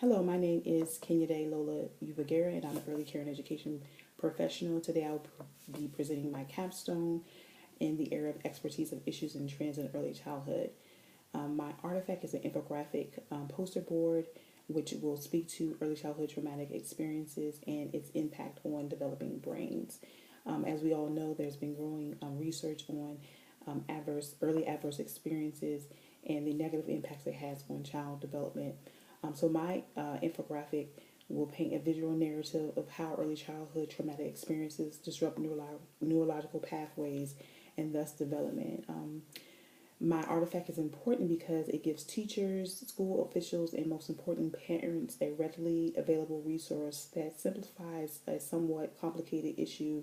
Hello, my name is Kenyade Lola Ubagera, and I'm an early care and education professional. Today I'll be presenting my capstone in the area of expertise of issues and trends in early childhood. My artifact is an infographic poster board which will speak to early childhood traumatic experiences and its impact on developing brains. As we all know, there's been growing research on early adverse experiences and the negative impacts it has on child development. So my infographic will paint a visual narrative of how early childhood traumatic experiences disrupt neurological pathways and thus development. My artifact is important because it gives teachers, school officials, and most important parents a readily available resource that simplifies a somewhat complicated issue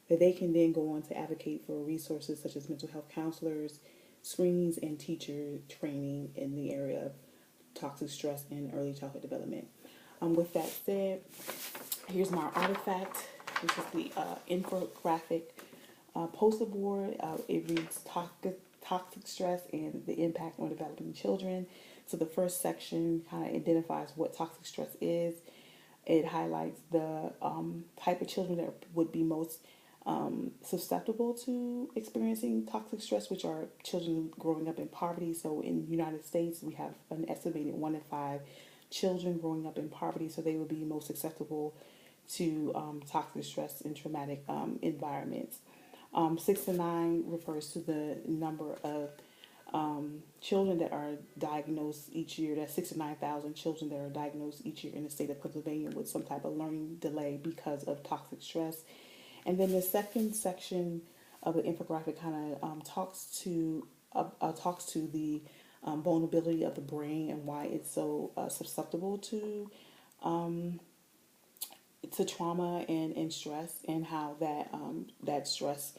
that they can then go on to advocate for resources such as mental health counselors, screenings, and teacher training in the area of toxic stress in early childhood development. With that said, here's my artifact, which is the infographic poster board. It reads toxic stress and the impact on developing children. So the first section kind of identifies what toxic stress is. It highlights the type of children that would be most susceptible to experiencing toxic stress, which are children growing up in poverty. So in the United States, we have an estimated 1 in 5 children growing up in poverty, so they would be most susceptible to toxic stress in traumatic environments. 6 to 9 refers to the number of children that are diagnosed each year. That's 6 to 9,000 children that are diagnosed each year in the state of Pennsylvania with some type of learning delay because of toxic stress. And then the second section of the infographic kind of talks to the vulnerability of the brain and why it's so susceptible to trauma and stress, and how that stress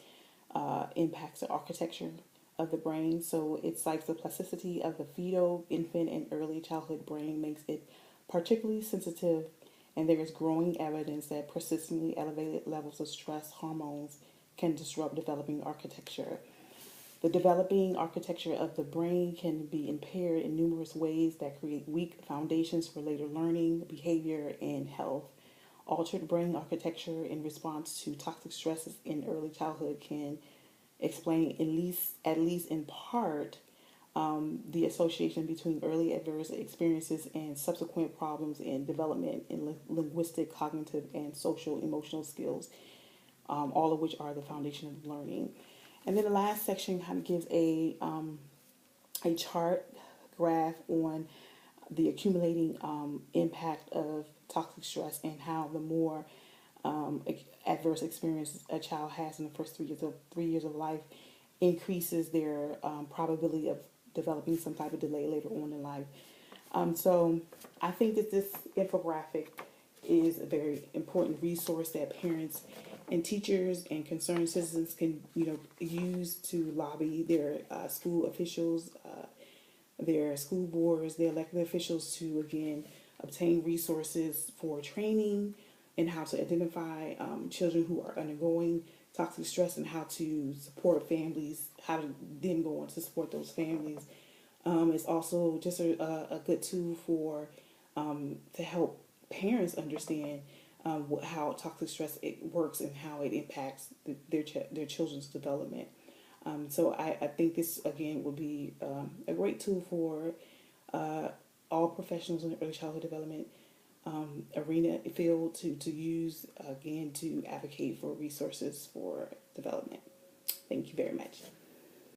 impacts the architecture of the brain. So it cites the plasticity of the fetal, infant, and early childhood brain makes it particularly sensitive, and there is growing evidence that persistently elevated levels of stress hormones can disrupt developing architecture. The developing architecture of the brain can be impaired in numerous ways that create weak foundations for later learning, behavior, and health. Altered brain architecture in response to toxic stresses in early childhood can explain, at least in part, the association between early adverse experiences and subsequent problems in development in linguistic, cognitive, and social emotional skills, all of which are the foundation of learning. And then the last section kind of gives a chart graph on the accumulating impact of toxic stress and how the more adverse experience a child has in the first 3 years of life increases their probability of developing some type of delay later on in life. So I think that this infographic is a very important resource that parents and teachers and concerned citizens can use to lobby their school officials, their school boards, their elected officials to again obtain resources for training and how to identify children who are undergoing toxic stress and how to support families, how to then go on to support those families. It's also just a good tool for to help parents understand how toxic stress it works and how it impacts their children's development. So I think this again would be a great tool for all professionals in the early childhood development arena field to use again to advocate for resources for development. Thank you very much.